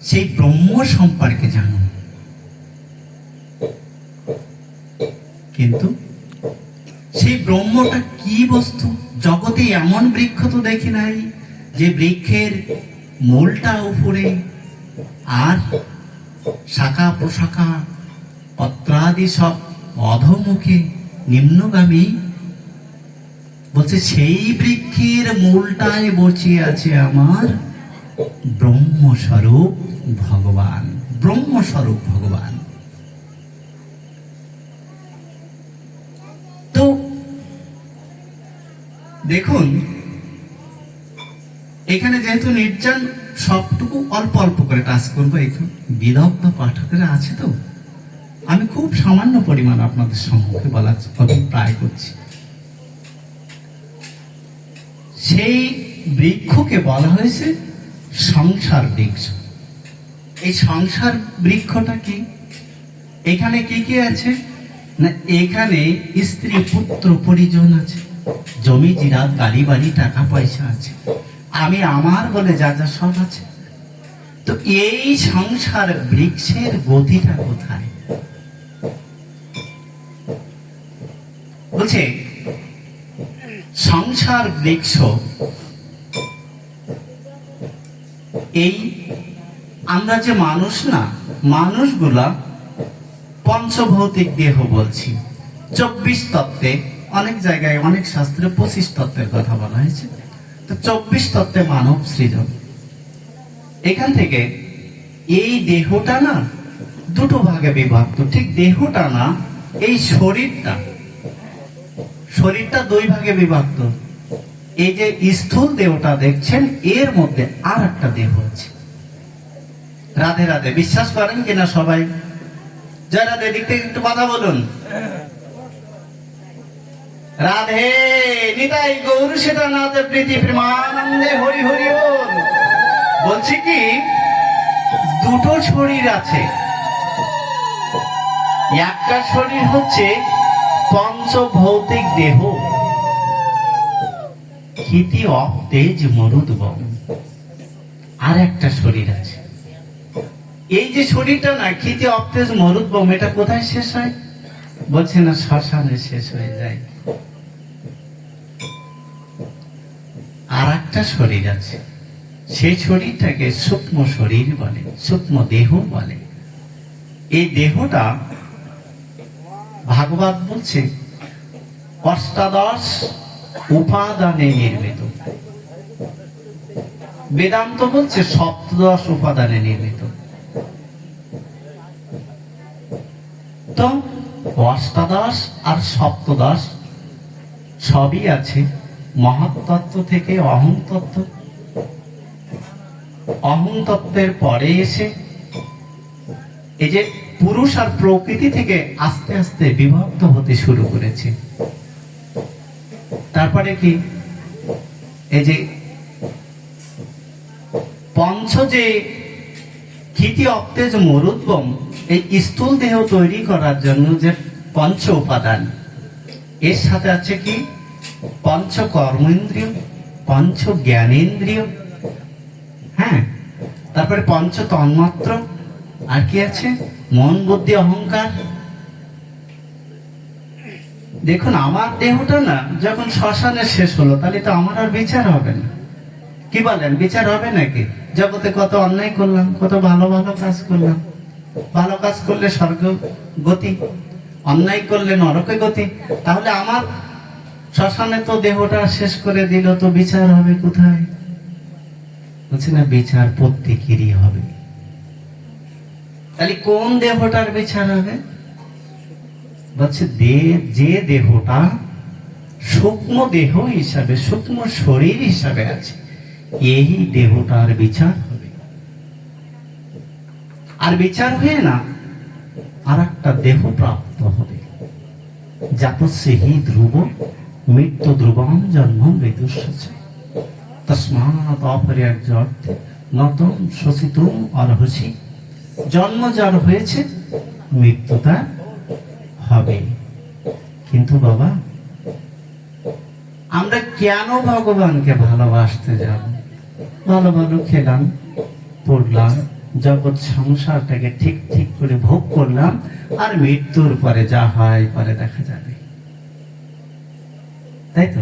সেই ব্রহ্ম সম্পর্কে জানো। কিন্তু সেই ব্রহ্মটা কি বস্তু? জগতে এমন বৃক্ষ তো দেখি নাই যে বৃক্ষের মূলটা উপরে আর শাখা প্রশাখা পত্রাদি সব অধোমুখে নিম্নগামী। বলছে সেই বৃক্ষের মূলটায় বসিয়ে আছে আমার ব্রহ্মস্বরূপ ভগবান, ব্রহ্মস্বরূপ ভগবান। তো দেখুন, এখানে যেহেতু নির্জন, সবটুকু অল্প অল্প করে টাচ করবো। এখানে বিদগ্ধ পাঠকেরা আছে তো, আমি খুব সামান্য পরিমাণ আপনাদের সম্মুখে বলার অভিপ্রায় করছি। সেই বৃক্ষকে বলা হয়েছে সংসার বৃক্ষ। এই সংসার বৃক্ষটা কি? এখানে কি কি আছে না, এখানে স্ত্রী পুত্র পরিজন আছে, জমি জিরাত গাড়ি বাড়ি টাকা পয়সা আছে, আমি আমার বলে যা যা সব আছে। তো এই সংসার বৃক্ষের গতিটা কোথায়? বলছে সংসার বৃক্ষ এই আমরা যে মানুষ না, মানুষগুলা পঞ্চভৌতিক দেহ বলছি। 24 তত্ত্বে, অনেক জায়গায় অনেক শাস্ত্রে 25 তত্ত্বের কথা বলা হয়েছে। তো 24 তত্ত্বে মানব সৃজন। এখান থেকে এই দেহটা না দুটো ভাগে বিভক্ত। ঠিক দেহটা না, এই শরীরটা, শরীরটা দুই ভাগে বিভক্ত। এই যে স্থূল দেহটা দেখছেন, এর মধ্যে আর একটা দেহ আছে। রাধে রাধে, বিশ্বাস করেন কিনা সবাই? জয় রাধে, দিক থেকে একটু কথা বলুন। রাধে নিতাই গৌর সীতানাথ প্রীতি প্রেমানন্দে হরি হরি বল। বলছি কি, দুটো শরীর আছে। একটা শরীর হচ্ছে পঞ্চভৌতিক দেহ, ক্ষিতি অপ তেজ মরুদ্গম। আর একটা শরীর আছে। এই যে শরীরটা না, ক্ষিতি অপ তেজ মরুদ্গম, এটা কোথায় শেষ হয়? বলছে না, শ্মশানে শেষ হয়ে যায়। আর একটা শরীর আছে, সেই শরীরটাকে সূক্ষ্ম শরীর বলে, সূক্ষ্ম দেহ বলে। এই দেহটা ভাগবত বলছে অষ্টাদশ উপাদানে নির্মিত, বেদান্ত বলছে সপ্তদশ উপাদানে নির্মিত। তো অষ্টাদশ আর সপ্তদশ সবই আছে মহত্তত্ত্ব থেকে অহং তত্ত্ব। অহং তত্ত্বের পরে এসে এই যে পুরুষ আর প্রকৃতি থেকে আস্তে আস্তে বিভক্ত হতে শুরু করেছে। তারপরে কি, এই যে পঞ্চ যে ক্ষিতি অপ্তেজ মরুদ্গম, এই স্থূল দেহ তৈরি করার জন্য যে পঞ্চ উপাদান, এর সাথে আছে কি পঞ্চ কর্মেন্দ্রিয়, পঞ্চ জ্ঞানেন্দ্রিয়, হ্যাঁ, তারপরে পঞ্চ তন্মাত্র, আর কি আছে মন বুদ্ধি অহংকার। দেখুন, আমার দেহটা না যখন শ্মশানে শেষ হলো, তাহলে তো আমার আর বিচার হবে না। কি বলেন, বিচার হবে নাকি? জগতে কত অন্যায় করলাম, কত ভালো ভালো কাজ করলাম। ভালো কাজ করলে স্বর্গ গতি, অন্যায় করলে নরকে গতি। তাহলে আমার শ্মশানে তো দেহটা শেষ করে দিল, তো বিচার হবে কোথায়? বলছি না, বিচার প্রত্যেকেরই হবে। তাহলে কোন দেহটার বিচার হবে? বলছে যে দেহটা সূক্ষ্ম দেহ হিসাবে, সূক্ষ্ম শরীর হিসাবে আছে, এই দেহটার বিচার হবে। আর বিচার হয়ে না আর একটা দেহ প্রাপ্ত হবে। জাতস্যহি ধ্রুব মৃত্যু ধ্রুবম জন্ম মৃত্যুস্য তস্মাৎ অপরিহার্যর্থে নতম শোষিতুম অর্হসি। জন্ম যার হয়েছে, মৃত্যু তার হবে। কিন্তু বাবা, আমরা কেন ভগবানকে ভালোবাসতে যাব? ভালো ভালো খেলাম, পড়লাম, জগৎ সংসারটাকে ঠিক ঠিক করে ভোগ করলাম, আর মৃত্যুর পরে যা হয় পরে দেখা যাবে, তাই তো?